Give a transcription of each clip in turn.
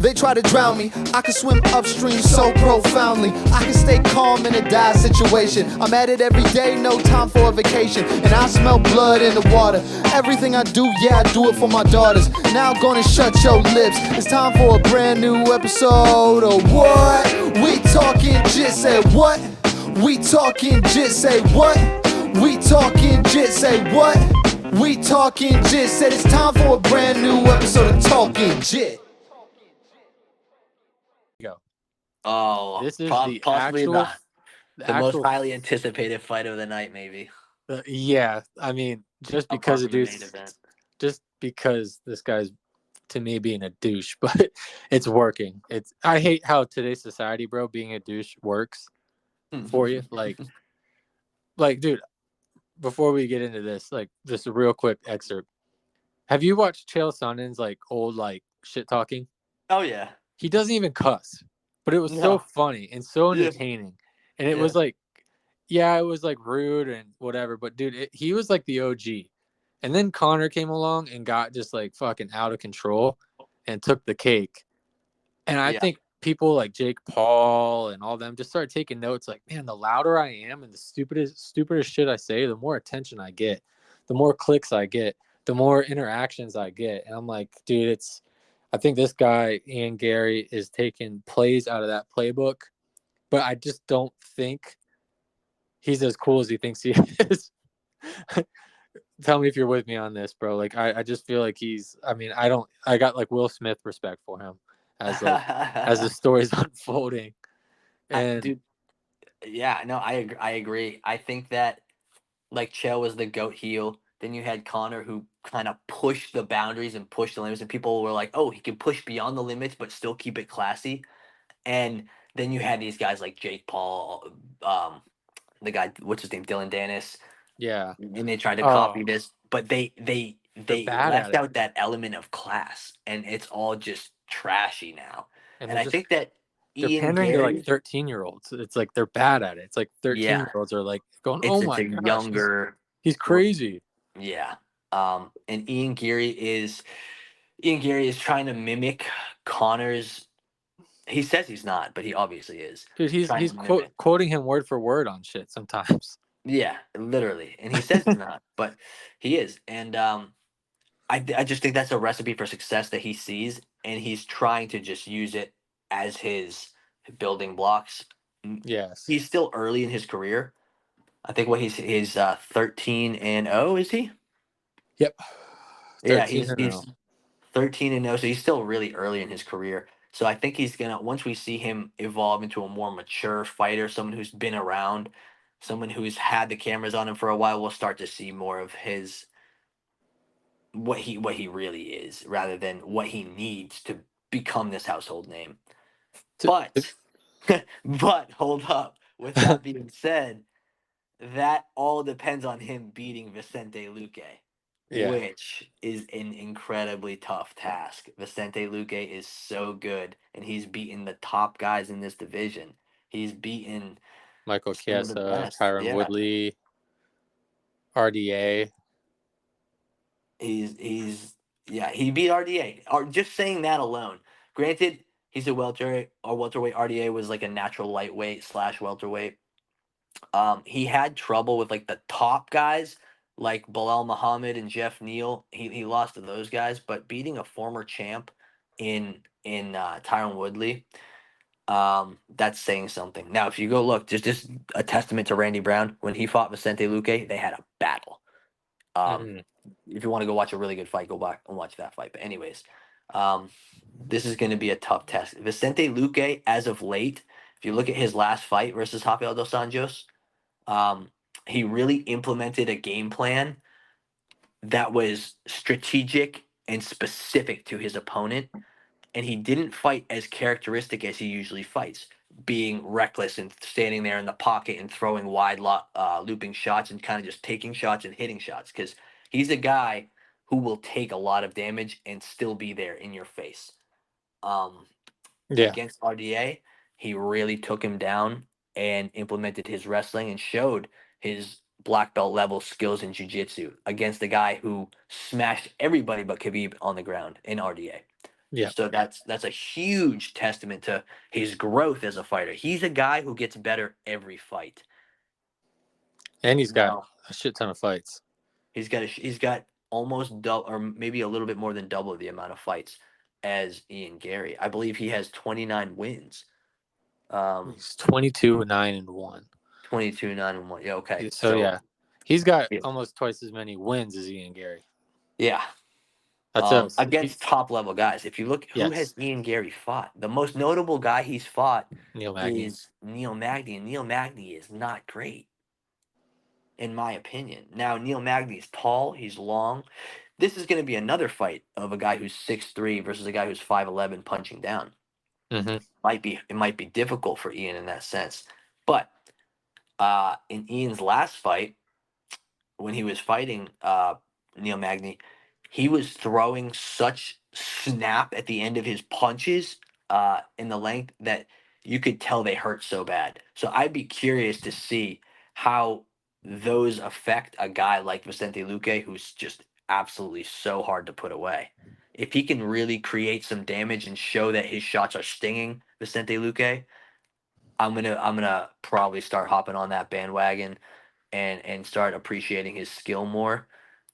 They try to drown me. I can swim upstream so profoundly. I can stay calm in a dire situation. I'm at it every day, no time for a vacation. And I smell blood in the water. Everything I do, yeah, I do it for my daughters. Now I'm gonna shut your lips. It's time for a brand new episode of what? We talking jit, say what? We talking jit, say what? We talking jit, say what? We talking jit, said it's time for a brand new episode of Talking Jit. Go. Oh, This is possibly the most actual. highly anticipated fight of the night, maybe. Yeah, I mean, just because Apart from the main event. just because this guy's to me being a douche, but it's working. I hate how today's society, bro, being a douche works for you. Like, dude, before we get into this, like, just a real quick excerpt. Have you watched Chael Sonnen's like old like shit talking? Oh yeah. He doesn't even cuss, but it was so funny and so entertaining. And it was like, yeah, it was like rude and whatever, but dude, he was like the OG. And then Connor came along and got just like fucking out of control and took the cake. And I think people like Jake Paul and all them just started taking notes like, man, the louder I am and the stupidest shit I say, the more attention I get, the more clicks I get, the more interactions I get. And I'm like, dude, I think this guy, Ian Gary, is taking plays out of that playbook, but I just don't think he's as cool as he thinks he is. Tell me if you're with me on this, bro. Like, I just feel like I got like Will Smith respect for him as the story's unfolding. And dude, yeah, no, I agree. I think that like Chael was the goat heel. Then you had Connor who kind of pushed the boundaries and pushed the limits, and people were like, "Oh, he can push beyond the limits, but still keep it classy." And then you had these guys like Jake Paul, the guy, what's his name, Dylan Dennis. Yeah, and they tried to copy this, but they left bad out that element of class, and it's all just trashy now. And I think that they're Ian pandering to Gary, like 13-year-olds. It's like they're bad at it. It's like 13-year-olds are like going, "Oh my it's a gosh, younger, he's crazy." yeah. And Ian Gary is trying to mimic Connor's. He says he's not, but he obviously is. Dude, he's quoting him word for word on shit sometimes. Yeah, literally, and he says he's not, but he is. And I just think that's a recipe for success that he sees, and he's trying to just use it as his building blocks. Yes, He's still early in his career. I think he's 13-0, is he? Yep. Yeah, he's 13-0, so he's still really early in his career. So I think he's gonna, once we see him evolve into a more mature fighter, someone who's been around, someone who's had the cameras on him for a while, we'll start to see more of his what he really is, rather than what he needs to become this household name. But but hold up. With that being said, that all depends on him beating Vicente Luque, which is an incredibly tough task. Vicente Luque is so good, and he's beaten the top guys in this division. He's beaten Michael Chiesa, Tyron Woodley, RDA. He beat RDA. Just saying that alone. Granted, he's a welterweight. Or welterweight. RDA was like a natural lightweight / welterweight. He had trouble with like the top guys, like Bilal Muhammad and Jeff Neal. He lost to those guys, but beating a former champ in Tyron Woodley, that's saying something. Now, if you go look, just a testament to Randy Brown when he fought Vicente Luque, they had a battle. If you want to go watch a really good fight, go back and watch that fight. But anyways, this is going to be a tough test. Vicente Luque, as of late, if you look at his last fight versus Rafael dos Anjos, he really implemented a game plan that was strategic and specific to his opponent, and he didn't fight as characteristic as he usually fights, being reckless and standing there in the pocket and throwing wide looping shots and kind of just taking shots and hitting shots, because he's a guy who will take a lot of damage and still be there in your face. Against RDA, he really took him down and implemented his wrestling and showed his black belt level skills in jiu-jitsu against a guy who smashed everybody but Khabib on the ground in RDA. Yeah. So that's a huge testament to his growth as a fighter. He's a guy who gets better every fight. And he's got Now a shit ton of fights. he's got almost double, or maybe a little bit more than double the amount of fights as Ian Gary. I believe he has 29 wins. He's 22-9-1. 22 9 and 1. Yeah, okay. So So yeah, he's got yeah. almost twice as many wins as Ian Gary. Yeah. That's a Against top level guys. If you look, who yes, has Ian Gary fought? The most notable guy he's fought Neil Magny. is Neil Magny, and Neil Magny is not great, in my opinion. Now, Neil Magny is tall, he's long. This is going to be another fight of a guy who's 6'3" versus a guy who's 5'11" punching down. Mm-hmm. It might be difficult for Ian in that sense. But in Ian's last fight, when he was fighting Neil Magny, he was throwing such snap at the end of his punches in the length that you could tell they hurt so bad. So I'd be curious to see how those affect a guy like Vicente Luque, who's just absolutely so hard to put away. If he can really create some damage and show that his shots are stinging Vicente Luque, I'm gonna probably start hopping on that bandwagon and start appreciating his skill more.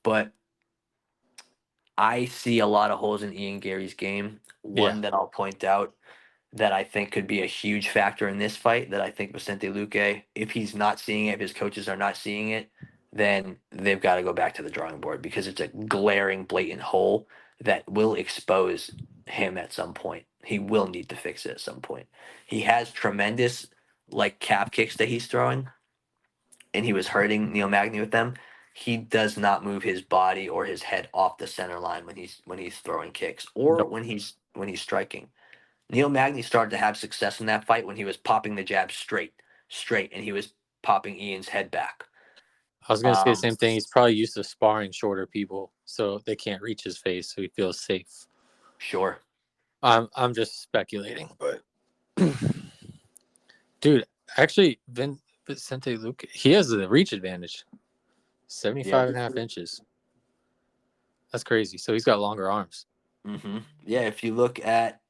But I see a lot of holes in Ian Gary's game. Yeah. One that I'll point out that I think could be a huge factor in this fight, that I think Vicente Luque, if he's not seeing it, if his coaches are not seeing it, then they've got to go back to the drawing board, because it's a glaring, blatant hole that will expose him at some point. He will need to fix it at some point. He has tremendous like calf kicks that he's throwing, and he was hurting Neil Magny with them. He does not move his body or his head off the center line when he's throwing kicks, or Nope. when he's striking. Neil Magny started to have success in that fight when he was popping the jab straight, and he was popping Ian's head back. I was gonna say the same thing. He's probably used to sparring shorter people, so they can't reach his face, so he feels safe. Sure. I'm just speculating, but dude, actually, Vicente Luque, he has the reach advantage, 75.5 inches. That's crazy. So he's got longer arms. Yeah, if you look at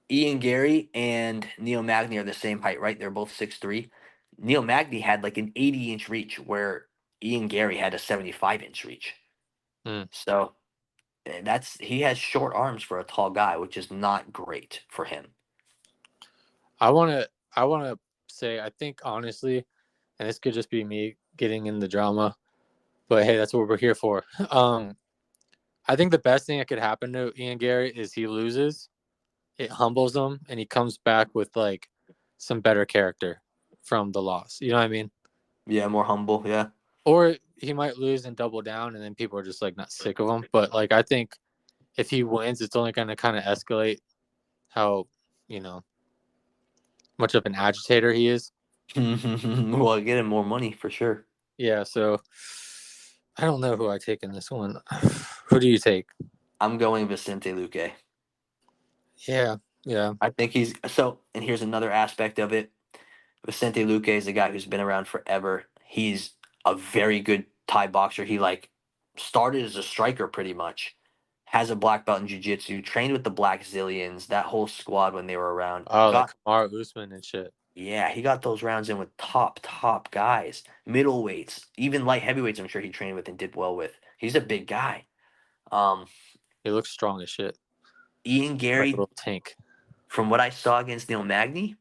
Ian Gary and Neil Magny are the same height, right? They're both 6'3". Neil Magny had like an 80-inch reach, where Ian Gary had a 75-inch reach. Mm. So he has short arms for a tall guy, which is not great for him. I wanna say, I think honestly, and this could just be me getting in the drama, but hey, that's what we're here for. I think the best thing that could happen to Ian Gary is he loses, it humbles him, and he comes back with like some better character from the loss. You know what I mean? Yeah, more humble. Yeah. Or he might lose and double down, and then people are just like not sick of him. But like I think if he wins, it's only going to kind of escalate how much of an agitator he is. Well, get him more money for sure. Yeah. So I don't know who I take in this one. Who do you take? I'm going Vicente Luque. Yeah. Yeah. I think and here's another aspect of it. Vicente Luque is a guy who's been around forever. He's a very good Thai boxer. He like started as a striker pretty much. Has a black belt in jiu-jitsu, trained with the Black Zillions, that whole squad when they were around. Oh, like Kamaru Usman and shit. Yeah, he got those rounds in with top guys, middleweights, even light heavyweights. I'm sure he trained with and did well with. He's a big guy. He looks strong as shit. Ian Like a Gary, little tank. from what I saw against Neil Magny,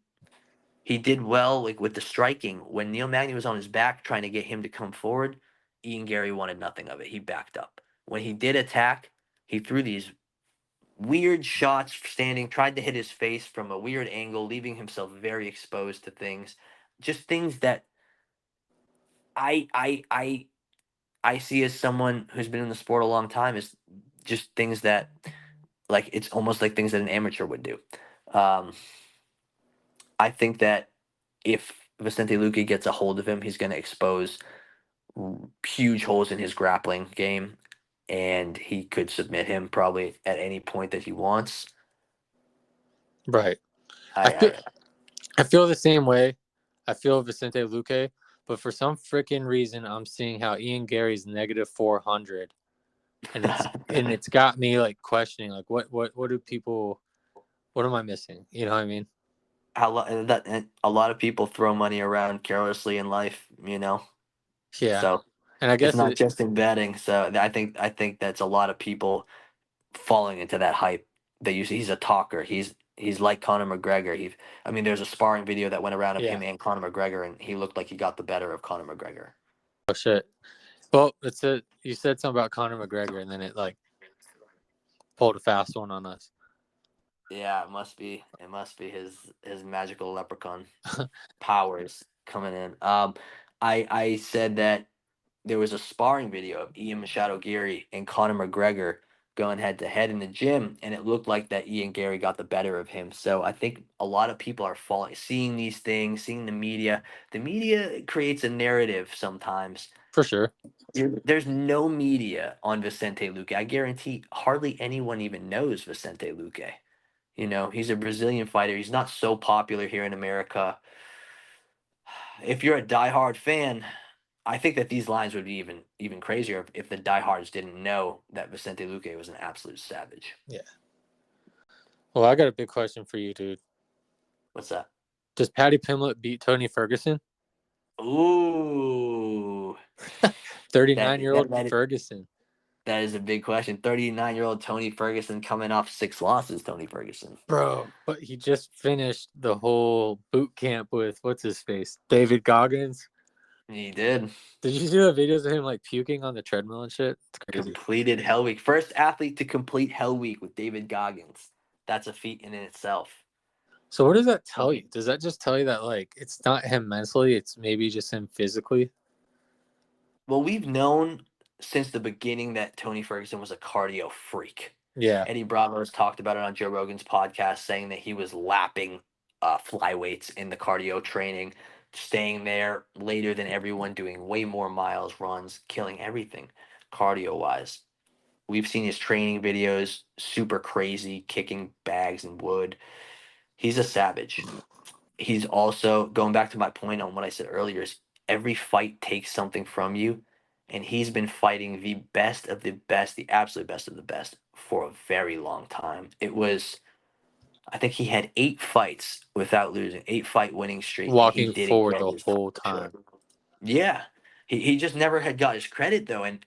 he did well like with the striking. When Neil Magny was on his back trying to get him to come forward, Ian Gary wanted nothing of it. He backed up. When he did attack, he threw these weird shots standing, tried to hit his face from a weird angle, leaving himself very exposed to things. Just things that I I I I see as someone who's been in the sport a long time, is just things that, like, it's almost like things that an amateur would do. Um, I think that if Vicente Luque gets a hold of him, he's going to expose huge holes in his grappling game, and he could submit him probably at any point that he wants. Right. I I feel the same way. I feel Vicente Luque, but for some freaking reason, I'm seeing how Ian Gary's -400 and it's got me like questioning like what do people, what am I missing? You know what I mean? A lot of people throw money around carelessly in life, you know. Yeah, So and I it's guess not just in betting. So I think that's a lot of people falling into that hype. That you see, he's a talker. He's like Conor McGregor. I mean, there's a sparring video that went around of yeah. him and Conor McGregor, and he looked like he got the better of Conor McGregor. Oh shit. Well, that's it. You said something about Conor McGregor, and then it like pulled a fast one on us. Yeah, it must be. It must be his magical leprechaun powers coming in. I said that there was a sparring video of Ian Machado Gary and Conor McGregor going head to head in the gym, and it looked like that Ian Gary got the better of him. So I think a lot of people are seeing these things, seeing the media. The media creates a narrative sometimes. For sure. There's no media on Vicente Luque. I guarantee hardly anyone even knows Vicente Luque. You know, he's a Brazilian fighter. He's not so popular here in America. If you're a diehard fan, I think that these lines would be even crazier if the diehards didn't know that Vicente Luque was an absolute savage. Yeah. Well, I got a big question for you, dude. What's that? Does Paddy Pimblett beat Tony Ferguson? Ooh, 39-year-old Ferguson. That is a big question. 39-year-old Tony Ferguson coming off 6 losses. Tony Ferguson, Bro, but he just finished the whole boot camp with what's his face, David Goggins. he did. Did you see the videos of him like puking on the treadmill and shit? It's crazy. Completed Hell Week. First athlete to complete Hell Week with David Goggins. That's a feat in itself. So what does that tell you? Does that just tell you that like it's not him mentally, it's maybe just him physically? Well, we've known since the beginning that Tony Ferguson was a cardio freak. Yeah. Eddie Bravo's talked about it on Joe Rogan's podcast, saying that he was lapping flyweights in the cardio training, staying there later than everyone, doing way more miles, runs, killing everything cardio wise. We've seen his training videos, super crazy, kicking bags and wood. He's a savage. He's also going back to my point on what I said earlier is every fight takes something from you, and he's been fighting the best of the best, the absolute best of the best for a very long time. I think he had 8 fights without losing, 8 fight winning streak, and he Walking didn't forward get the his whole credit. time. Yeah, he just never had got his credit though, and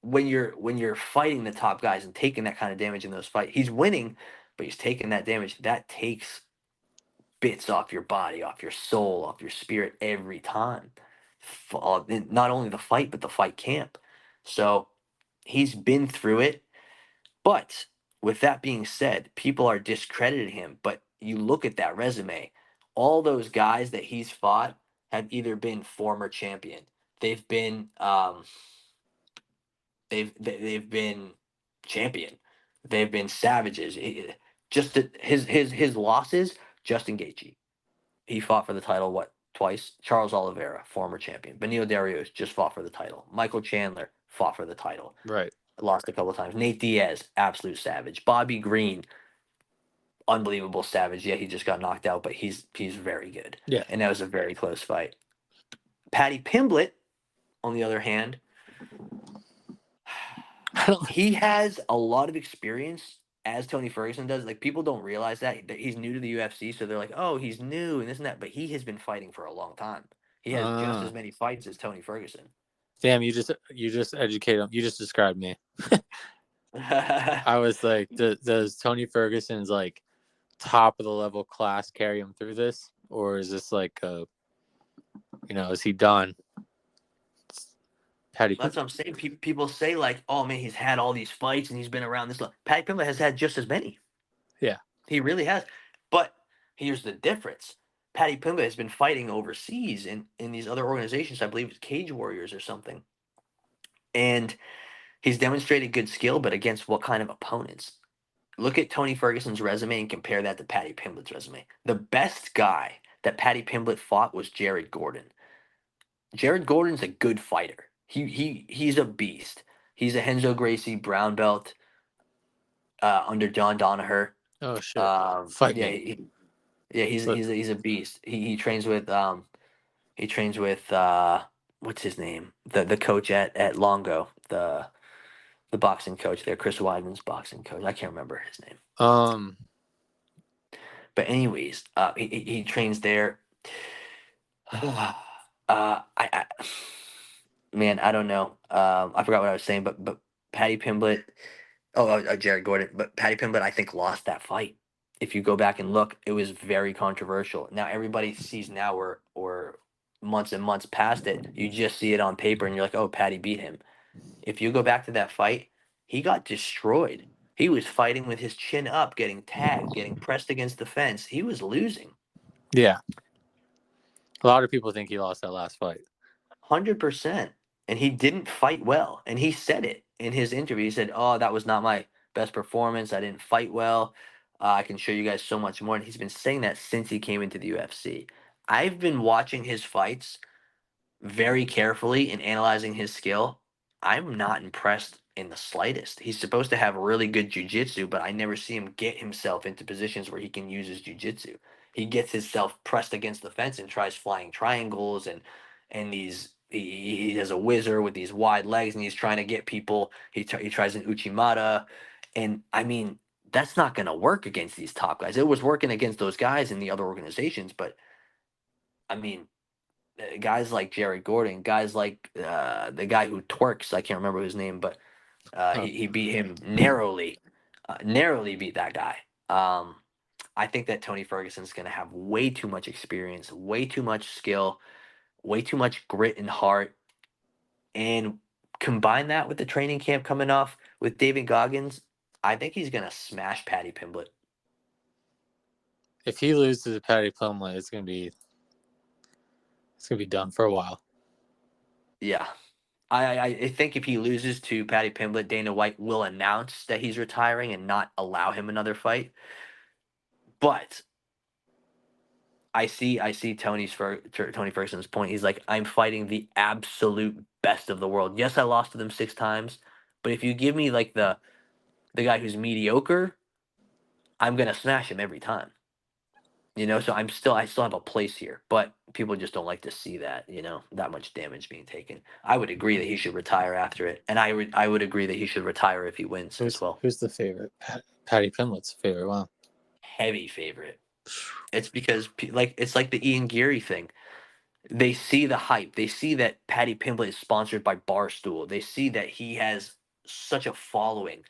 when you're fighting the top guys and taking that kind of damage in those fights, he's winning, but he's taking that damage. That takes bits off your body, off your soul, off your spirit every time. Not only the fight, but the fight camp. So he's been through it. But with that being said, people are discrediting him. But you look at that resume, all those guys that he's fought have either been former champion. They've been they've been champion. They've been savages. His losses. Justin Gaethje, he fought for the title twice. Charles Oliveira, former champion. Benito Darius just fought for the title. Michael Chandler fought for the title. Right. Lost a couple of times. Nate Diaz, absolute savage. Bobby Green, unbelievable savage. Yeah, he just got knocked out, but he's very good. Yeah. And that was a very close fight. Paddy Pimblett, on the other hand, he has a lot of experience as Tony Ferguson does. Like people don't realize that he's new to the UFC, so they're like, "Oh, he's new and this and that." But he has been fighting for a long time. He has just as many fights as Tony Ferguson. Damn, you just educated him. You just described me. I was like, does Tony Ferguson's like top of the level class carry him through this, or is this like is he done? That's what I'm saying. People say like, "Oh man, he's had all these fights and he's been around this long." Paddy Pimblett has had just as many. Yeah, he really has. But here's the difference: Paddy Pimblett has been fighting overseas in these other organizations. I believe it's Cage Warriors or something, and he's demonstrated good skill. But against what kind of opponents? Look at Tony Ferguson's resume and compare that to Paddy Pimblett's resume. The best guy that Paddy Pimblett fought was Jared Gordon. Jared Gordon's a good fighter. He's a beast. He's a Renzo Gracie brown belt under John Danaher. Oh shit! Fight Yeah, me. he's a beast. He trains with what's his name? The coach at Longo, the The boxing coach there, Chris Weidman's boxing coach. I can't remember his name. But anyways, he trains there. I man, I don't know. I forgot what I was saying, but Paddy Pimblett. Jared Gordon, but Paddy Pimblett, I think, lost that fight. If you go back and look, it was very controversial. Now everybody sees now, or months and months past it, you just see it on paper, and you're like, oh, Paddy beat him. If you go back to that fight, he got destroyed. He was fighting with his chin up, getting tagged, getting pressed against the fence. He was losing. Yeah. A lot of people think he lost that last fight. 100%. And he didn't fight well. And he said it in his interview. He said, oh, that was not my best performance. I didn't fight well. I can show you guys so much more. And he's been saying that since he came into the UFC. I've been watching his fights very carefully and analyzing his skill. I'm not impressed in the slightest. He's supposed to have really good jiu-jitsu, but I never see him get himself into positions where he can use his jiu-jitsu. He gets himself pressed against the fence and tries flying triangles and he has a whizzer with these wide legs and he's trying to get people. He tries an uchimata, and I mean that's not going to work against these top guys. It was working against those guys in the other organizations, but I mean guys like Jared Gordon, guys like the guy who twerks, I can't remember his name, but he beat him narrowly, narrowly beat that guy. I think that Tony Ferguson's going to have way too much experience, way too much skill, way too much grit and heart, and combine that with the training camp coming off with David Goggins. I think he's going to smash Paddy Pimblett. If he loses to Paddy Pimblett, it's gonna be done for a while. Yeah. I think if he loses to Paddy Pimblett, Dana White will announce that he's retiring and not allow him another fight. But I see Tony Ferguson's point. He's like, I'm fighting the absolute best of the world. Yes, I lost to them 6 times, but if you give me like the guy who's mediocre, I'm gonna smash him every time. So I still have a place here, but people just don't like to see that, that much damage being taken. I would agree that he should retire after it, and I would agree that he should retire if he wins as well. Who's the favorite? Paddy Pimblett's favorite. Wow. Heavy favorite. It's because it's like the Ian Geary thing. They see the hype. They see that Paddy Pimblett is sponsored by Barstool. They see that he has such a following,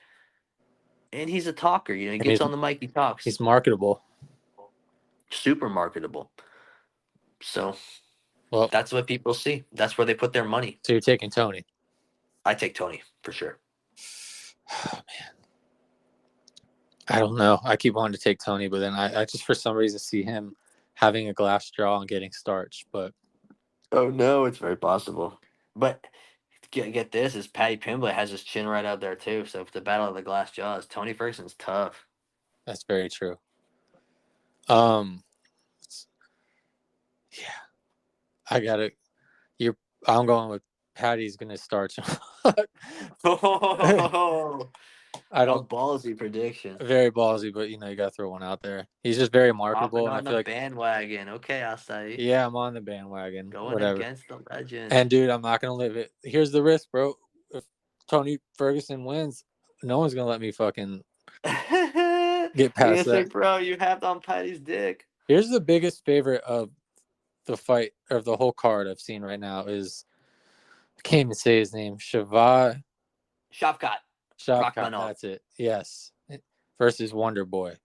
and he's a talker. He gets on the mic, he talks. He's marketable. Super marketable. So, that's what people see. That's where they put their money. So you're taking Tony? I take Tony for sure. Oh man, I don't know. I keep wanting to take Tony, but then I just for some reason see him having a glass jaw and getting starched. But oh no, it's very possible. But get this: is Paddy Pimblett has his chin right out there too. So if the battle of the glass jaws, Tony Ferguson's tough. That's very true. Yeah, I'm going with Paddy's gonna starch him. I don't. A ballsy prediction. Very ballsy, but you gotta throw one out there. He's just very marketable. On the bandwagon. Okay, Asai. Yeah, I'm on the bandwagon. Going against the legend. And dude, I'm not gonna live it. Here's the risk, bro. If Tony Ferguson wins, no one's gonna let me fucking get past that. Bro, you have on Paddy's dick. Here's the biggest favorite of the fight of the whole card I've seen right now is I can't even say his name. Shavkat. That's it. Yes. Versus Wonder Boy.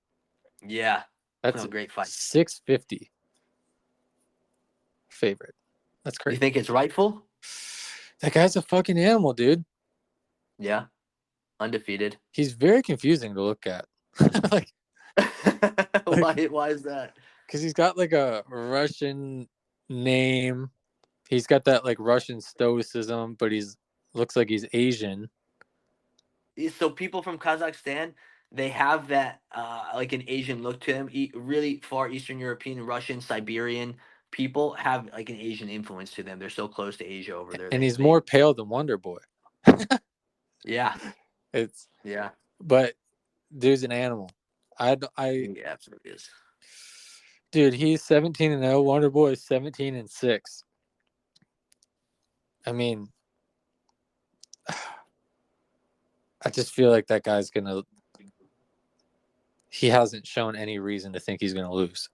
Yeah. That's a great fight. 650 favorite. That's crazy. You think it's rightful? That guy's a fucking animal, dude. Yeah. Undefeated. He's very confusing to look at. Why is that? Because he's got like a Russian name. He's got that like Russian stoicism, but looks like he's Asian. So people from Kazakhstan, they have that like an Asian look to them. Really far Eastern European, Russian, Siberian people have like an Asian influence to them. They're so close to Asia over there. And he's more pale than Wonder Boy. Yeah. But dude's an animal. He absolutely is. Dude, he's 17-0. Wonder Boy is 17-6. I mean, I just feel like that guy's gonna. He hasn't shown any reason to think he's gonna lose.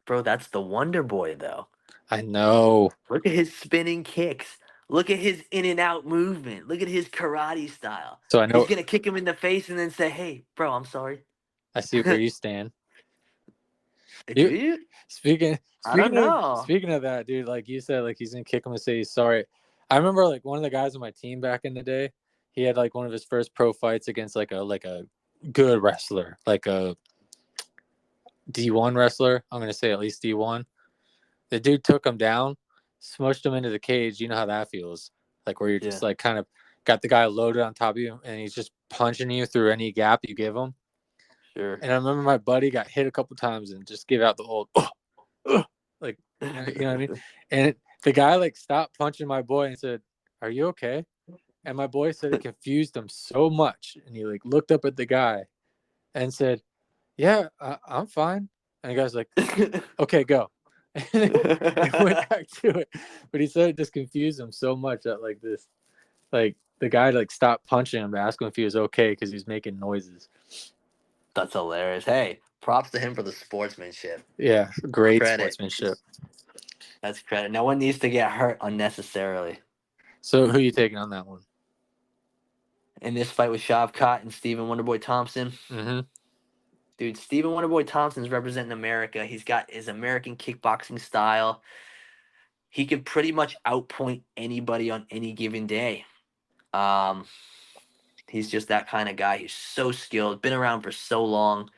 Bro, that's the Wonder Boy, though. I know. Look at his spinning kicks. Look at his in and out movement. Look at his karate style. So I know. He's gonna kick him in the face and then say, "Hey, bro, I'm sorry." I see where you stand. Do you? I don't know. Speaking of that, dude, like you said, like he's gonna kick him and say he's sorry. I remember like one of the guys on my team back in the day. He had like one of his first pro fights against like a good wrestler, like a D1 wrestler. I'm gonna say at least D1. The dude took him down, smushed him into the cage. You know how that feels, like where you're just like kind of got the guy loaded on top of you, and he's just punching you through any gap you give him. Sure. And I remember my buddy got hit a couple times and just gave out the old, like, you know what I mean? And the guy like stopped punching my boy and said, "Are you okay?" And my boy said it confused him so much, and he like looked up at the guy and said, "Yeah, I'm fine." And the guy's like, "Okay, go." And went back to it. But he said it just confused him so much that like the guy like stopped punching him to ask him if he was okay because he was making noises. That's hilarious. Hey, props to him for the sportsmanship. Yeah, great Credit. sportsmanship. That's credit. No one needs to get hurt unnecessarily. So who are you taking on that one? In this fight with Shavkat and Stephen Wonderboy Thompson. Mm-hmm. Dude, Stephen Wonderboy Thompson's representing America. He's got his American kickboxing style. He could pretty much outpoint anybody on any given day. He's just that kind of guy. He's so skilled, been around for so long.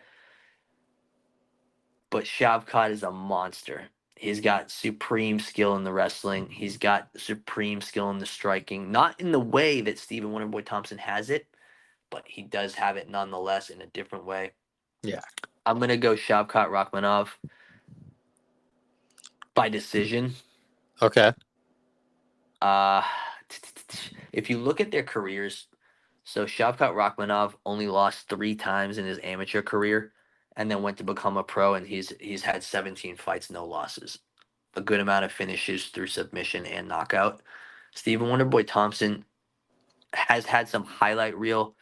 But Shavkat is a monster. He's got supreme skill in the wrestling. He's got supreme skill in the striking. Not in the way that Stephen Wonderboy Thompson has it, but he does have it nonetheless in a different way. Yeah. I'm going to go Shavkat Rachmanov by decision. Okay. If you look at their careers, so Shavkat Rachmanov only lost 3 times in his amateur career and then went to become a pro, and he's had 17 fights, no losses. A good amount of finishes through submission and knockout. Stephen Wonderboy Thompson has had some highlight reel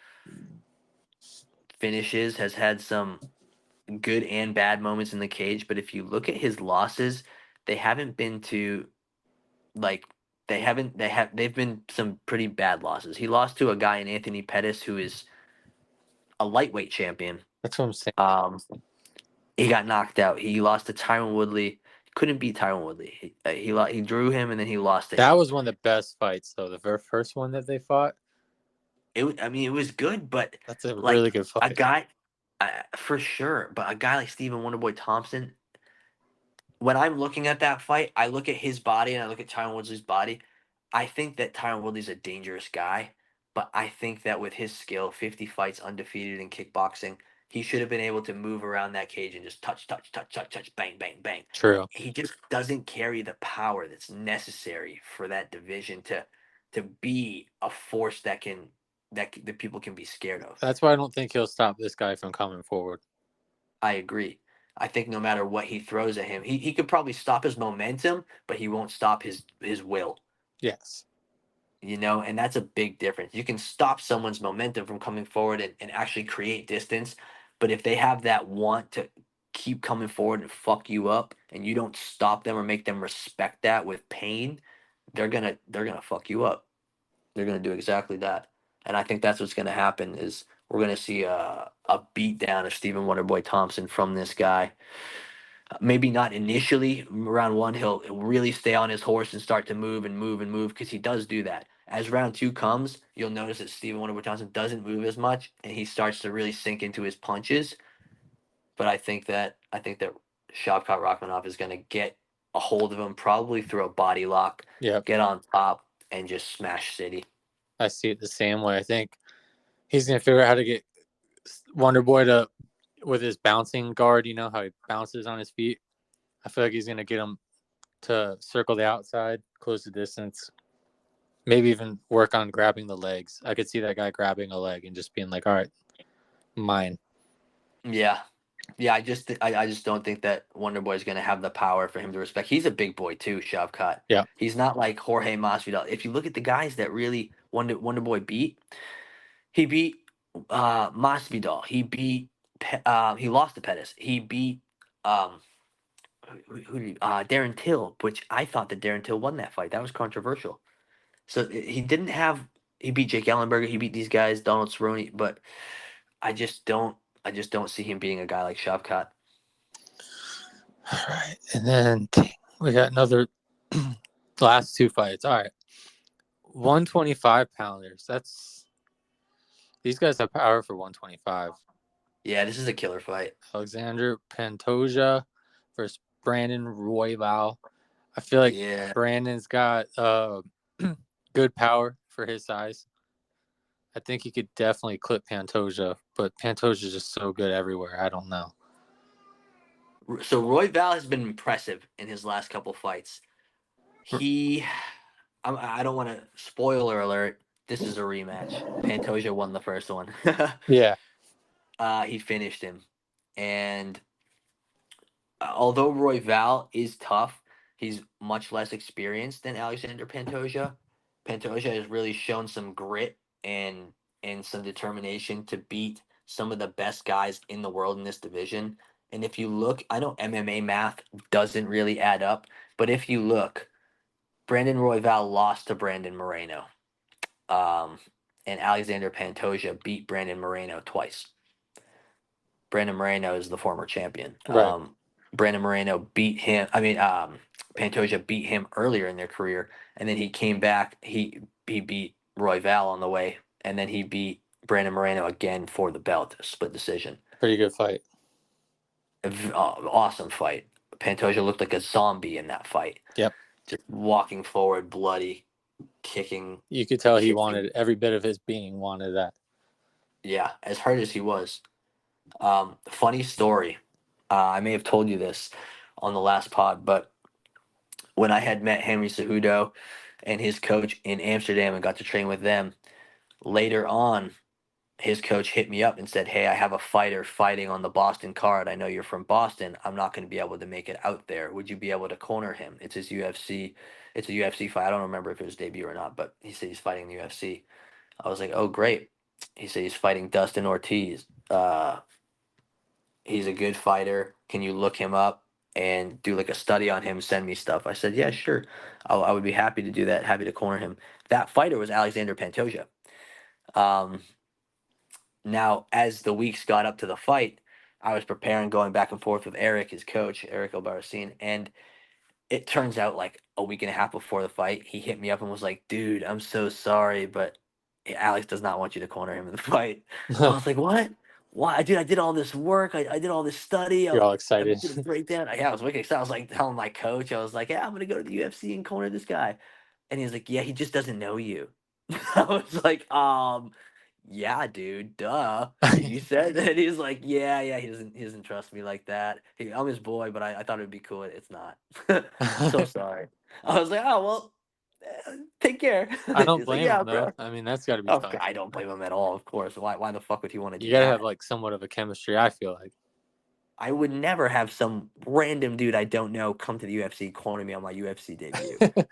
finishes, has had some good and bad moments in the cage, but if you look at his losses, they haven't been to like they've been some pretty bad losses. He lost to a guy in Anthony Pettis who is a lightweight champion. That's what I'm saying. He got knocked out. He lost to Tyron Woodley. Couldn't beat Tyron Woodley. He drew him and then he lost to That him. was one of the best fights, though. The very first one that they fought. It was good, but that's a really good fight. A guy, for sure. But a guy like Stephen Wonderboy Thompson, when I'm looking at that fight, I look at his body and I look at Tyron Woodley's body. I think that Tyron Woodley's a dangerous guy, but I think that with his skill, 50 fights undefeated in kickboxing, he should have been able to move around that cage and just touch, bang, bang, bang. True. He just doesn't carry the power that's necessary for that division to be a force that people can be scared of. That's why I don't think he'll stop this guy from coming forward. I agree. I think no matter what he throws at him, he could probably stop his momentum, but he won't stop his will. Yes. And that's a big difference. You can stop someone's momentum from coming forward and actually create distance, but if they have that want to keep coming forward and fuck you up, and you don't stop them or make them respect that with pain, they're gonna fuck you up. They're gonna do exactly that, and I think that's what's gonna happen. Is we're gonna see a beat down of Stephen Wonderboy Thompson from this guy. Maybe not initially. Round 1, he'll really stay on his horse and start to move because he does do that. As round 2 comes, you'll notice that Stephen Wonderboy Thompson doesn't move as much, and he starts to really sink into his punches. But I think that Shavkat Rachmanov is going to get a hold of him, probably through a body lock, get on top, and just smash City. I see it the same way. I think he's going to figure out how to get Wonderboy to, with his bouncing guard, how he bounces on his feet. I feel like he's going to get him to circle the outside, close the distance, maybe even work on grabbing the legs. I could see that guy grabbing a leg and just being like, all right, mine. Yeah. Yeah, I just don't think that Wonderboy is going to have the power for him to respect. He's a big boy too, Shavkat. Yeah. He's not like Jorge Masvidal. If you look at the guys that really Wonderboy beat, He beat Masvidal. He lost to Pettis. He beat um Darren Till, which I thought that Darren Till won that fight. That was controversial. So he didn't have. He beat Jake Ellenberger. He beat these guys, Donald Cerrone, but I just don't. I just don't see him beating a guy like Shavkat. All right, and then we got another last two fights. All right, 125 pounders. These guys have power for 125. Yeah, this is a killer fight. Alexander Pantoja versus Brandon Royval. I feel like Brandon's got good power for his size. I think he could definitely clip Pantoja, but Pantoja's just so good everywhere. I don't know. So Royval has been impressive in his last couple fights. I don't want to spoiler alert. This is a rematch. Pantoja won the first one. Yeah. He finished him, and although Royval is tough, he's much less experienced than Alexander Pantoja. Pantoja has really shown some grit and some determination to beat some of the best guys in the world in this division. And if you look, I know MMA math doesn't really add up, but if you look, Brandon Royval lost to Brandon Moreno. And Alexander Pantoja beat Brandon Moreno twice. Brandon Moreno is the former champion. Right. Brandon Moreno beat him. Pantoja beat him earlier in their career, and then he came back. He beat Royval on the way, and then he beat Brandon Moreno again for the belt, split decision. Pretty good fight. Awesome fight. Pantoja looked like a zombie in that fight. Yep. Just walking forward, bloody, kicking. You could tell he wanted every bit of his being wanted that. Yeah, as hurt as he was. Funny story. I may have told you this on the last pod, but when I had met Henry Cejudo and his coach in Amsterdam and got to train with them, later on, his coach hit me up and said, "Hey, I have a fighter fighting on the Boston card. I know you're from Boston. I'm not going to be able to make it out there. Would you be able to corner him? It's his UFC. It's a UFC fight. I don't remember if it was debut or not, but he said he's fighting the UFC." I was like, "Oh, great." He said he's fighting Dustin Ortiz. He's a good fighter. Can you look him up and do like a study on him? Send me stuff. I said, yeah, sure. I would be happy to do that. Happy to corner him. That fighter was Alexander Pantoja. Now, as the weeks got up to the fight, I was preparing, going back and forth with Eric, his coach, Eric Albarracin, and it turns out like a week and a half before the fight, he hit me up and was like, "Dude, I'm so sorry, but Alex does not want you to corner him in the fight." I was like, "What? Why, dude? I did all this work. I did all this study. You're all I excited. did a breakdown. Yeah, I was wicked excited. I was like telling my coach, I was like, "Yeah, I'm gonna go to the UFC and corner this guy," and he was like, "Yeah, he just doesn't know you." I was like, yeah, dude, duh. You said that." He's like, yeah, he doesn't trust me like that. I'm his boy, but I thought it'd be cool. It's not. So sorry. I was like, oh well, take care. I don't He's like, blame yeah, him though. bro. I mean, that's got to be Oh, tough. I don't blame him at all. Of course. Why the fuck would he want to do You got to that? have like somewhat of a chemistry, I feel like. I would never have some random dude I don't know come to the UFC corner me on my UFC debut.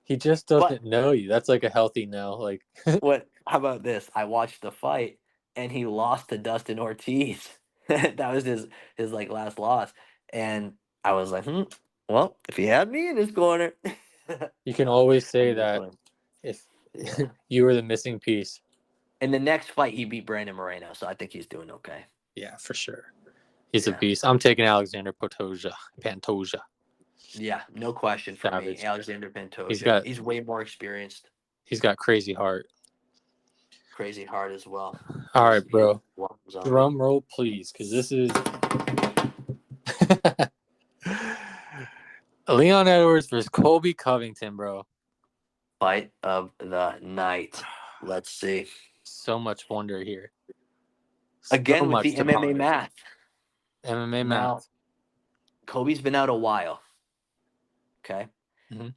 He just doesn't know you. That's like a healthy no. Like what? How about this? I watched the fight and he lost to Dustin Ortiz. That was his like last loss, and I was like, well, if he had me in his corner, you can always say I'm just that playing. if you were the missing piece. In the next fight, he beat Brandon Moreno, so I think he's doing okay. Yeah, for sure. He's a beast. I'm taking Alexander Pantoja. Yeah, no question for Savage. me. Alexander Pantoja. He's way more experienced. He's got crazy heart. Crazy heart as well. All right, bro. Drum roll, please, because this is Leon Edwards versus Colby Covington, bro. Fight of the night. Let's see. So much wonder here. Again with the MMA math. MMA math. Kobe's been out a while. Okay. Mm-hmm.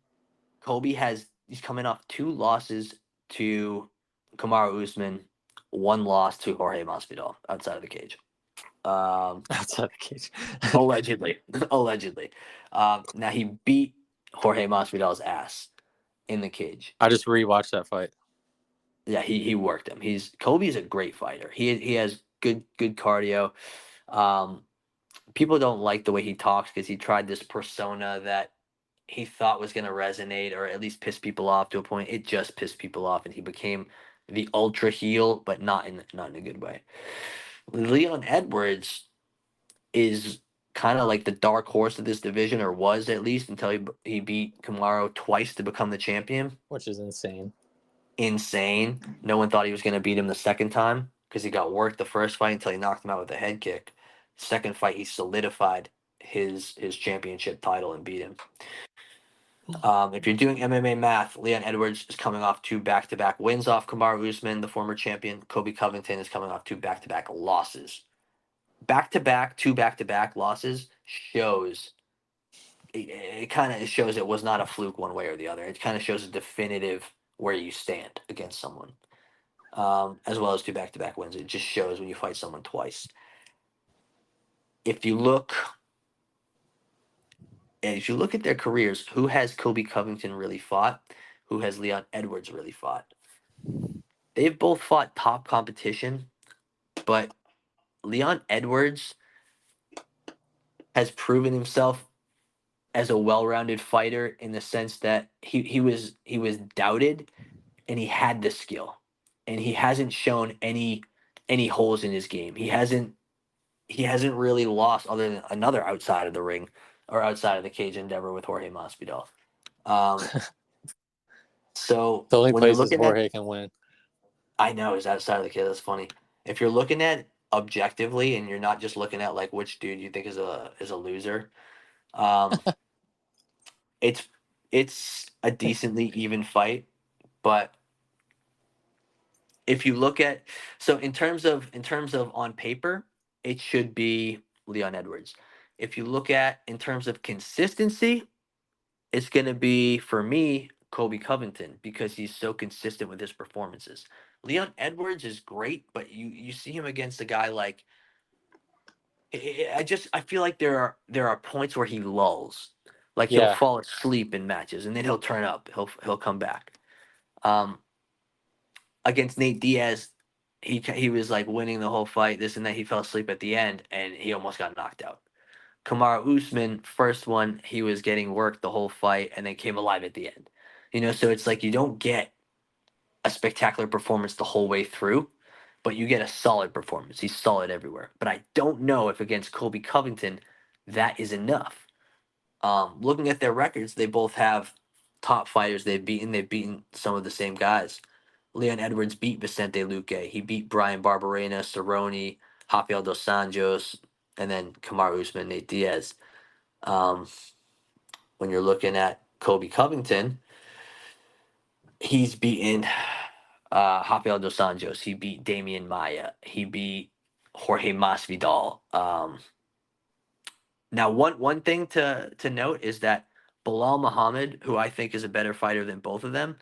He's coming off 2 losses to Kamaru Usman, 1 loss to Jorge Masvidal outside of the cage. Outside the cage. Allegedly. Now he beat Jorge Masvidal's ass in the cage. I just rewatched that fight. Yeah, he worked him. Kobe's a great fighter. He has good cardio. Um, People don't like the way he talks because he tried this persona that he thought was going to resonate or at least piss people off to a point. It just pissed people off, and he became the ultra heel, but not in a good way. Leon Edwards is kind of like the dark horse of this division, or was at least until he beat Kamaru twice to become the champion. which is insane. Insane. No one thought he was going to beat him the second time because he got worked the first fight until he knocked him out with a head kick. Second fight, he solidified his championship title and beat him. If you're doing MMA math, Leon Edwards is coming off 2 back-to-back wins off Kamaru Usman, the former champion. Kobe Covington is coming off 2 back-to-back losses. Back-to-back, 2 back-to-back losses shows it kind of shows it was not a fluke one way or the other. It kind of shows a definitive where you stand against someone, as well as 2 back-to-back wins. It just shows when you fight someone twice. If you look at their careers, who has Kobe Covington really fought? Who has Leon Edwards really fought? They've both fought top competition, but Leon Edwards has proven himself as a well-rounded fighter in the sense that he was doubted and he had the skill, and he hasn't shown any holes in his game. He hasn't really lost other than another outside of the ring or outside of the cage endeavor with Jorge Masvidal. So The only when you're places looking at, Jorge can win. I know, is outside of the cage. That's funny. If you're looking at objectively and you're not just looking at like which dude you think is a loser, um, it's it's a decently even fight. But if you look at, so in terms of on paper, it should be Leon Edwards. If you look at in terms of consistency, it's going to be for me Kobe Covington because he's so consistent with his performances. Leon Edwards is great, but you see him against a guy like, I feel like there are points where he lulls, like he'll Yeah, fall asleep in matches and then he'll turn up, he'll come back. Um, Against Nate Diaz, he was like winning the whole fight, this and that. He fell asleep at the end and he almost got knocked out. Kamaru Usman, first one, he was getting worked the whole fight and then came alive at the end. So it's like you don't get a spectacular performance the whole way through, but you get a solid performance. He's solid everywhere. But I don't know if against Colby Covington that is enough. Looking at their records, they both have top fighters they've beaten. They've beaten some of the same guys. Leon Edwards beat Vicente Luque. He beat Brian Barberena, Cerrone, Rafael dos Anjos, and then Kamaru Usman, Nate Diaz. Um, when you're looking at Kobe Covington, he's beaten Rafael dos Anjos. He beat Damian Maya. He beat Jorge Masvidal. Now, one thing to note is that Bilal Muhammad, who I think is a better fighter than both of them,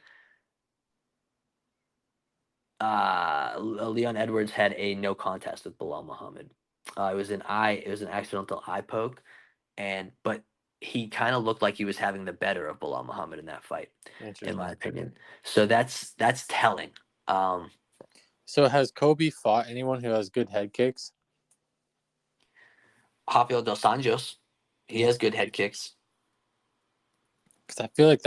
Leon Edwards had a no contest with Bilal Muhammad. It was an accidental eye poke, but he kind of looked like he was having the better of Bilal Muhammad in that fight, in my interesting. opinion. So that's telling. Um, So has Kobe fought anyone who has good head kicks? Rafael dos Anjos, he has good head kicks. Because I feel like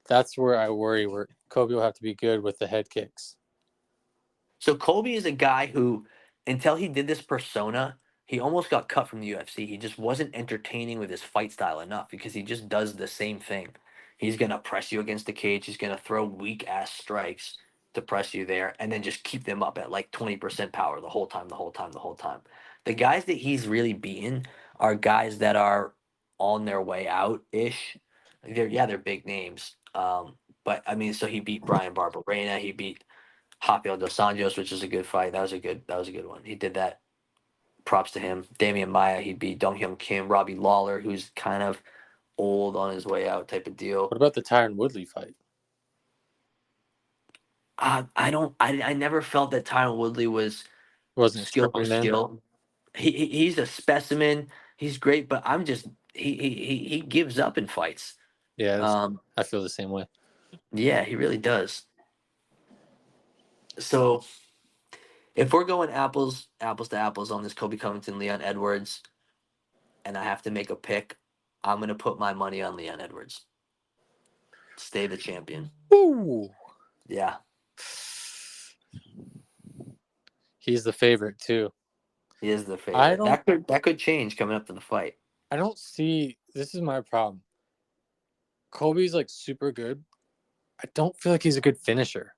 that's where I worry. Where Kobe will have to be good with the head kicks. So Colby is a guy who, until he did this persona, he almost got cut from the UFC. He just wasn't entertaining with his fight style enough because he just does the same thing. He's gonna press you against the cage. He's gonna throw weak ass strikes to press you there, and then just keep them up at like 20% power the whole time, the whole time, the whole time. The guys that he's really beaten are guys that are on their way out ish. They're big names. But I mean, so he beat Brian Barberena. He beat Rafael dos Anjos, which is a good fight. That was a good one. He did that. Props to him. Damian Maya, he beat Dong Hyun Kim, Robbie Lawler, who's kind of old on his way out type of deal. What about the Tyron Woodley fight? I don't. I never felt that Tyron Woodley was Wasn't skill for strong then. skill. He's a specimen. He's great, but I'm just he gives up in fights. Yeah, Um, I feel the same way. yeah, he really does. So if we're going apples to apples on this Kobe Covington, Leon Edwards, and I have to make a pick, I'm gonna put my money on Leon Edwards. Stay the champion. Ooh. Yeah. He's the favorite too. He is the favorite. don't That could change coming up to the fight. I don't see, this is my problem. Kobe's like super good. I don't feel like he's a good finisher.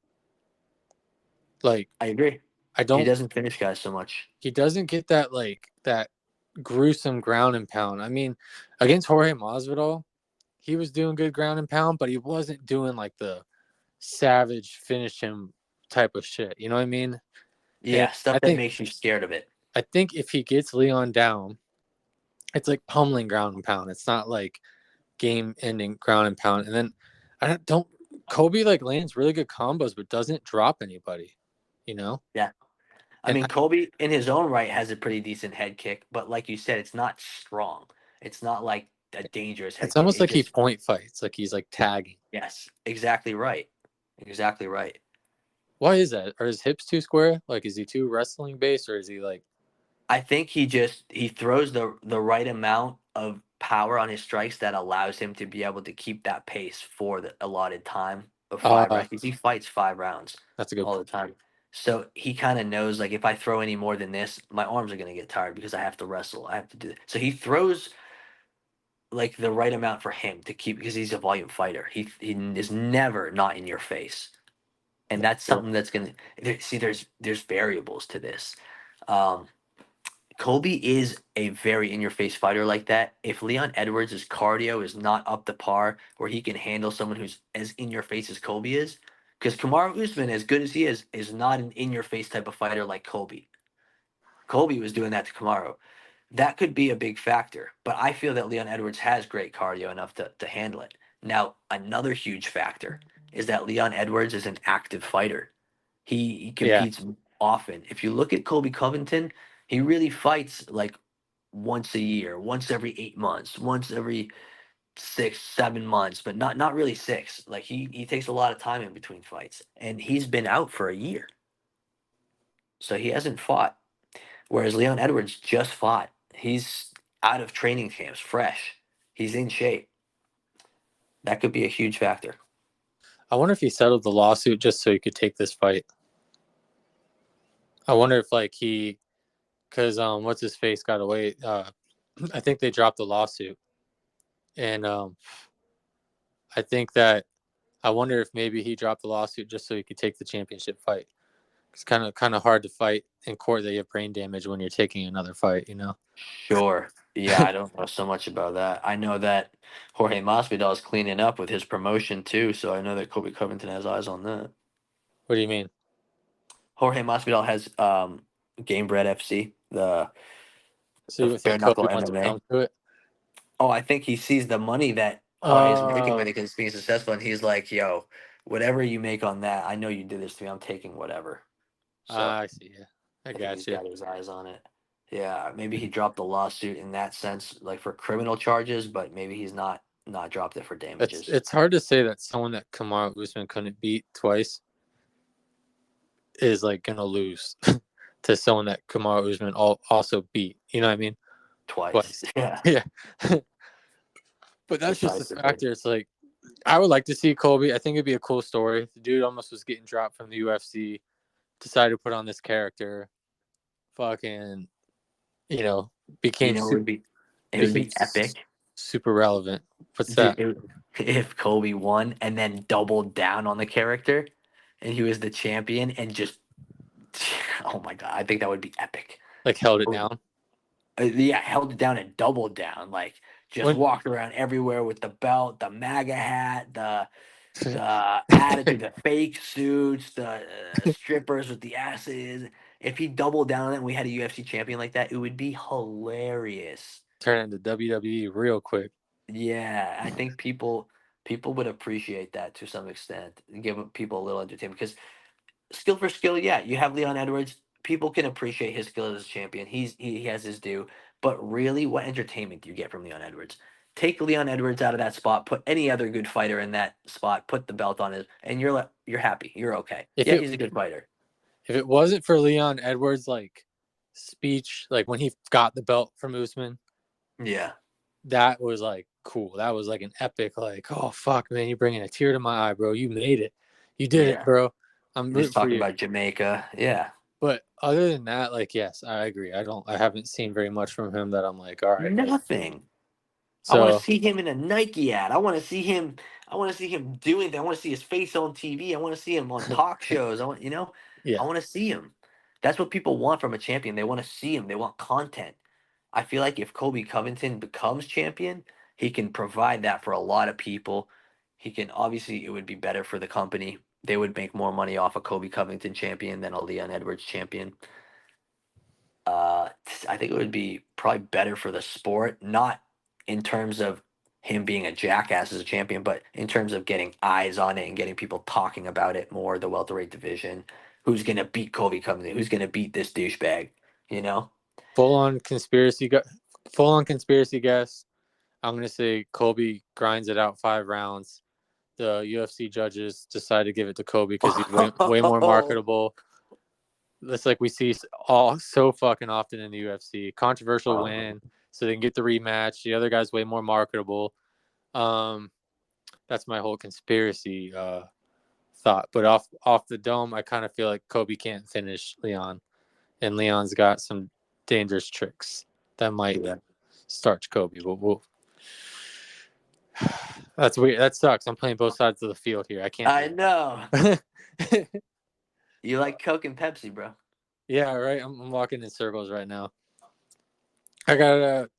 Like I agree. I He don't doesn't finish guys so much. he doesn't get that like that gruesome ground and pound. I mean, against Jorge Masvidal, he was doing good ground and pound, but he wasn't doing like the savage finish him type of shit. You know what I mean? And Yeah, stuff that makes you scared of it. I think if he gets Leon down, it's like pummeling ground and pound. It's not like game ending ground and pound. And then I don't Kobe like lands really good combos but doesn't drop anybody, you know? Yeah. I And mean, Kobe in his own right has a pretty decent head kick, but like you said, it's not strong. It's not like a dangerous head it's kick. almost It like he just point fights, like he's like tagging. yes, exactly right. Exactly right. Why is that? Are his hips too square? Like is he too wrestling based or is he like I think he throws the right amount of power on his strikes that allows him to be able to keep that pace for the allotted time of 5 rounds. Because he fights 5 rounds that's a good all the point. time. So he kind of knows like if I throw any more than this, my arms are gonna get tired because I have to wrestle. I have to do it. So he throws like the right amount for him to keep because he's a volume fighter. He is never not in your face, and that's True. something that's gonna see. There's variables to this. Um, Kobe is a very in your face fighter like that. If Leon Edwards' cardio is not up to par where he can handle someone who's as in your face as Kobe is, because Kamaru Usman, as good as he is not an in your face type of fighter like Kobe. Kobe was doing that to Kamaru. That could be a big factor, but I feel that Leon Edwards has great cardio enough to handle it. Now, another huge factor is that Leon Edwards is an active fighter. He Yeah. competes often. If you look at Colby Covington, he really fights like once a year, once every 8 months, once every 6, 7 months, but not really six. Like he takes a lot of time in between fights, and he's been out for a year, so he hasn't fought. Whereas Leon Edwards just fought. He's out of training camps, fresh. He's in shape. That could be a huge factor. I wonder if he settled the lawsuit just so he could take this fight. I wonder if like he because what's his face got away. I think they dropped the lawsuit. And I think that I wonder if maybe he dropped the lawsuit just so he could take the championship fight. It's kind of hard to fight in court that you have brain damage when you're taking another fight, you know. Sure. Yeah, I don't know so much about that. I know that Jorge Masvidal is cleaning up with his promotion too, so I know that Kobe Covington has eyes on that. What do you mean? Jorge Masvidal has Gamebred FC, So the you bare think Kobe knuckle wants to MMA. come to it? Oh, I think he sees the money that Jorge is making when he's being successful, and he's like, "Yo, whatever you make on that, I know you did this to me. I'm taking whatever." So I see. Yeah, I I think got he's you. got his eyes on it. Yeah, maybe he dropped the lawsuit in that sense, like for criminal charges, but maybe he's not dropped it for It's damages. it's hard to say that someone that Kamaru Usman couldn't beat twice is like gonna lose to someone that Kamaru Usman also beat. You know what I mean? Twice. Twice. Yeah, Yeah. But that's just a decisively. factor. It's like I would like to see Kobe. I think it'd be a cool story. The dude almost was getting dropped from the UFC, decided to put on this character, fucking, you know, You became know, super, it would became be epic, super relevant. What's dude. that? If Kobe won and then doubled down on the character, and he was the champion, and just oh my god, I think that would be epic. Like held it down. Yeah, held it down and doubled down, like just When walked around everywhere with the belt, the MAGA hat, the attitude, the fake suits, the strippers with the asses. If he doubled down on it and we had a UFC champion like that, it would be hilarious. turn into WWE real quick. Yeah, I think people would appreciate that to some extent. Give people a little entertainment because skill for skill, yeah, you have Leon Edwards. People can appreciate his skill as a champion. He has his due. But really, what entertainment do you get from Leon Edwards? Take Leon Edwards out of that spot, put any other good fighter in that spot, put the belt on it, and you're happy. You're okay. If Yeah, it he's a good fighter. if it wasn't for Leon Edwards' like speech, like when he got the belt from Usman, Yeah. that was like cool. That was like an epic, like, oh fuck, man, you're bringing a tear to my eye, bro. You made it. You did it, bro. I'm Just rooting for talking you. about Jamaica. Yeah. But other than that, like, yes, I agree. I haven't seen very much from him that I'm like, all right. Nothing. I want to So see him in a Nike ad. I want to see him. I want to see him doing that. I want to see his face on TV. I want to see him on talk shows. yeah, I want to see him. That's what people want from a champion. They want to see him. They want content. I feel like if Colby Covington becomes champion, he can provide that for a lot of people. He can obviously it would be better for the company. They would make more money off a Colby Covington champion than a Leon Edwards champion. I think it would be probably better for the sport, not in terms of him being a jackass as a champion, but in terms of getting eyes on it and getting people talking about it more. The welterweight division, who's gonna beat Colby Covington? Who's gonna beat this douchebag? You know? full on conspiracy, full on conspiracy guess. I'm gonna say Colby grinds it out 5 rounds. The UFC judges decide to give it to Colby because he's way more marketable. That's like we see all so fucking often in the UFC. Controversial win, so they can get the rematch. The other guy's way more marketable. That's my whole conspiracy thought. But off the dome, I kind of feel like Kobe can't finish Leon, and Leon's got some dangerous tricks that might starch Kobe. But that's weird. That sucks. I'm playing both sides of the field here. I can't. I know. You like Coke and Pepsi, bro. Yeah, right. I'm walking in circles right now. I got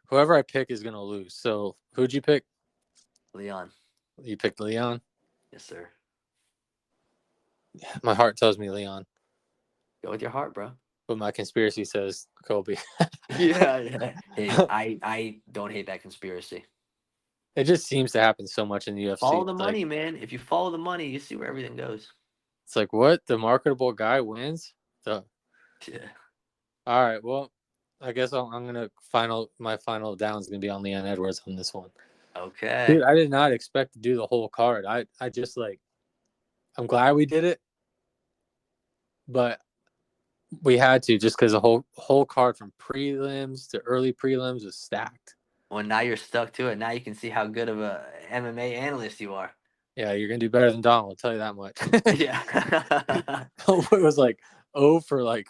whoever I pick is gonna lose. So who'd you pick? Leon. You picked Leon. Yes, sir. My heart tells me Leon, Go with your heart, bro. but my conspiracy says Kobe. Yeah. Hey, I don't hate that conspiracy. It just seems to happen so much in the UFC. Follow the It's money, like, man. If you follow the money, you see where everything goes. it's like what? The marketable guy wins? Yeah. All right. Well, I guess I'm gonna my final down is gonna be on Leon Edwards on this one. Okay. Dude, I did not expect to do the whole card. I just like I'm glad we did it, but we had to just because the whole card from prelims to early prelims was stacked. Well, now you're stuck to it. Now you can see how good of a MMA analyst you are. Yeah, you're gonna do better than Donald. I'll tell you that much. Yeah. It was like 0 for like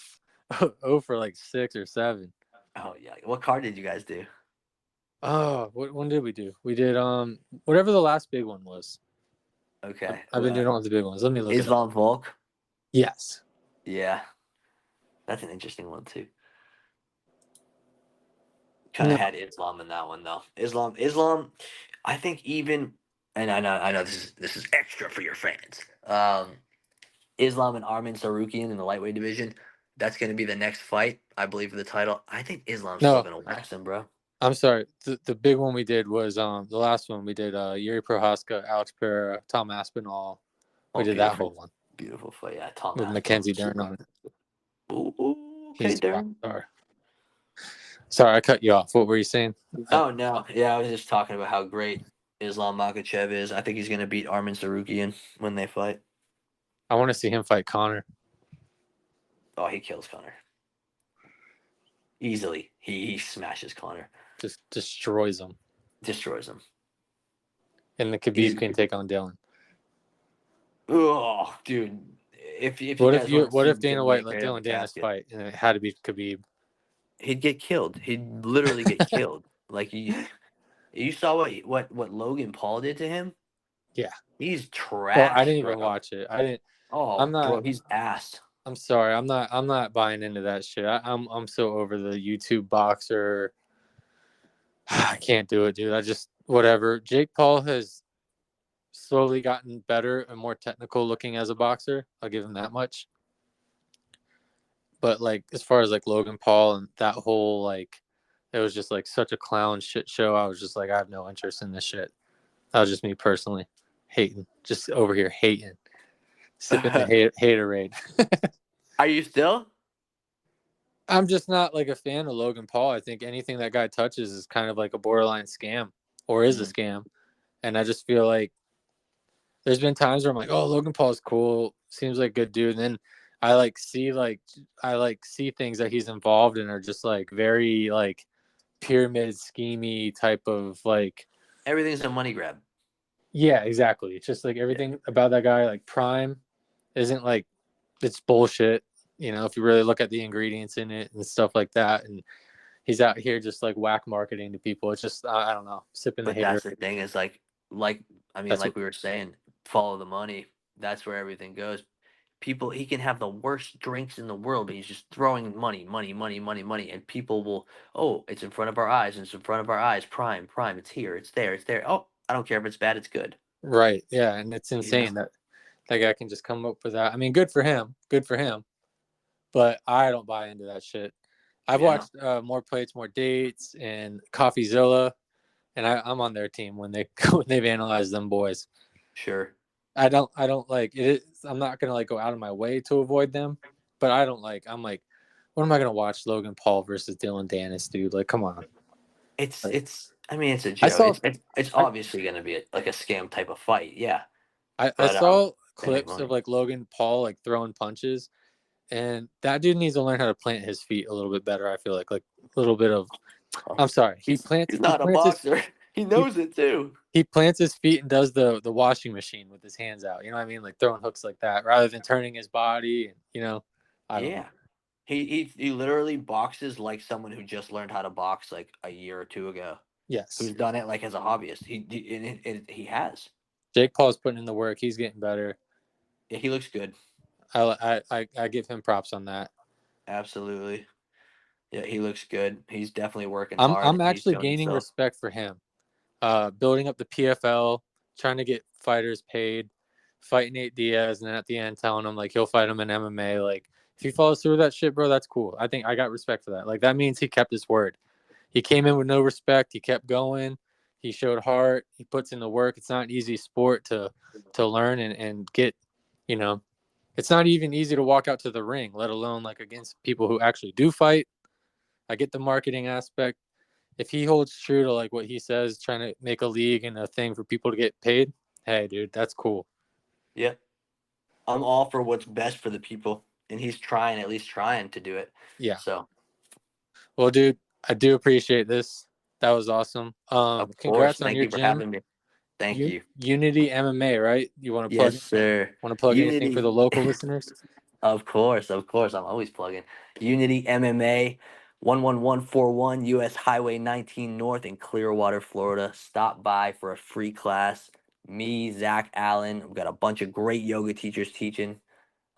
0 for like 6 or 7. Oh yeah. What card did you guys do? Oh, what one did we do? We did whatever the last big one was. Okay. I've been doing all the big ones. Let me look. Islam Volk. Yes. Yeah. That's an interesting one too. Kind of had Islam in that one though. Islam. I think even, and I know this is extra for your fans. Islam and Armin Sarukian in the lightweight division. That's going to be the next fight, I believe, for the title. I think Islam's still going to wax him, bro. I'm sorry. The big one we did was the last one we did Yuri Prohaska, Alex Pereira, Tom Aspinall. We did that whole one. Beautiful fight, yeah. Tom with Aspinall. Mackenzie Dern on it. Ooh, okay, Dern. Sorry, I cut you off. What were you saying? Oh no, yeah, I was just talking about how great Islam Makhachev is. I think he's going to beat Armin Sarukian when they fight. I want to see him fight Connor. Oh, he kills Connor. Easily. He smashes Connor. Just destroys him. Destroys him. And the Khabib can take on Dylan. Oh, dude. What if Dana White let Dylan Dennis fight and it had to be Khabib? He'd get killed. He'd literally get killed. Like you saw what Logan Paul did to him? Yeah. He's trash. Well, I didn't even watch it. I didn't. Oh, I'm not. Bro, he's ass. I'm sorry. I'm not buying into that shit. I'm so over the YouTube boxer. I can't do it, dude. I just whatever. Jake Paul has slowly gotten better and more technical looking as a boxer. I'll give him that much. But like as far as like Logan Paul and that whole like it was just like such a clown shit show. I was just like I have no interest in this shit. That was just me personally hating, just over here hating, sipping the haterade. Are you still? I'm just not like a fan of Logan Paul. I think anything that guy touches is kind of like a borderline scam or is a scam. And I just feel like there's been times where I'm like, oh, Logan Paul's cool. Seems like a good dude. And then I like see things that he's involved in are just like very like pyramid schemey type of like. Everything's a money grab. Yeah, exactly. It's just like everything about that guy, like Prime, isn't like it's bullshit. If you really look at the ingredients in it and stuff like that, and he's out here just like whack marketing to people. It's just I don't know, sipping the But hater. that's the thing is I mean, That's like what, we were saying, follow the money. That's where everything goes. People, he can have the worst drinks in the world, but he's just throwing money, money, money, money, money, and people will, oh, it's in front of our eyes, it's in front of our eyes, Prime, Prime, it's here, it's there, it's there. Oh, I don't care if it's bad, it's good. right. Yeah, and it's You know? insane that guy can just come up with that. I mean, good for him. Good for him. But I don't buy into that shit. I've Yeah, watched More Plates, More Dates, and CoffeeZilla, and I'm on their team when they've analyzed them boys. sure. I don't like it. I'm not gonna like go out of my way to avoid them, but I'm like, what am I gonna watch? Logan Paul versus Dylan Dennis, dude? Like, come on. Like, I mean, it's a I joke. saw It's I, obviously going to be like a scam type of fight. Yeah, I but saw they make clips of money. like Logan Paul like throwing punches, and that dude needs to learn how to plant his feet a little bit better. I feel like a little bit of. Oh, I'm sorry. He plants he's he not a plants his boxer. He he knows it too. he plants his feet and does the washing machine with his hands out. You know what I mean? Like throwing hooks like that rather than turning his body. And, I don't know. Yeah, he literally boxes like someone who just learned how to box like a year or two ago. Yes, Who's done it like as a hobbyist? He has. Jake Paul's putting in the work. He's getting better. Yeah, he looks good. I give him props on that. Absolutely. Yeah, he looks good. He's definitely working I'm hard I'm and he's actually showing gaining himself. respect for him. Building up the PFL, trying to get fighters paid, fighting Nate Diaz, and then at the end telling him like he'll fight him in MMA. Like if he follows through with that shit, bro, that's cool. I think I got respect for that. Like that means he kept his word. He came in with no respect. He kept going. He showed heart. He puts in the work. It's not an easy sport to learn and get. You know, it's not even easy to walk out to the ring, let alone like against people who actually do fight. I get the marketing aspect. If he holds true to like what he says, trying to make a league and a thing for people to get paid, hey, dude, that's cool. Yeah, I'm all for what's best for the people, and he's trying, at least trying to do it. Yeah. So, Well, dude, I do appreciate this. That was awesome. of course, Congrats on thank your you for gym. having me. Thank you. Unity MMA, right? You Yes, sir. want to plug anything for Unity. the local listeners? Of course, of course. I'm always plugging. Unity MMA, 11141 US Highway 19 North in Clearwater, Florida. Stop by for a free class. Me, Zach Allen. We've got a bunch of great yoga teachers teaching.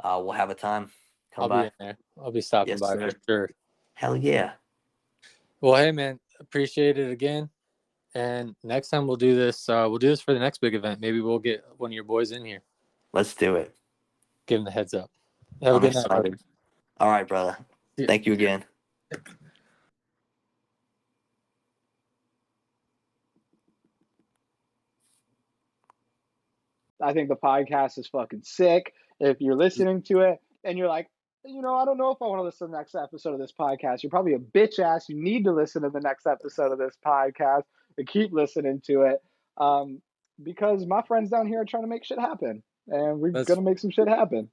We'll have a time. Come I'll be by. in there. I'll be stopping Yes, by sir. for sure. Hell yeah. Well, hey man, appreciate it again. And next time we'll do this. We'll do this for the next big event. Maybe we'll get one of your boys in here. Let's do it. Give him the heads up. Have a I'm good night, brother. excited. All right, brother. See ya. Thank you again. I think the podcast is fucking sick. If you're listening to it and you're like, I don't know if I want to listen to the next episode of this podcast, you're probably a bitch ass. You need to listen to the next episode of this podcast and keep listening to it. Because my friends down here are trying to make shit happen. And we're That's going to make some shit happen.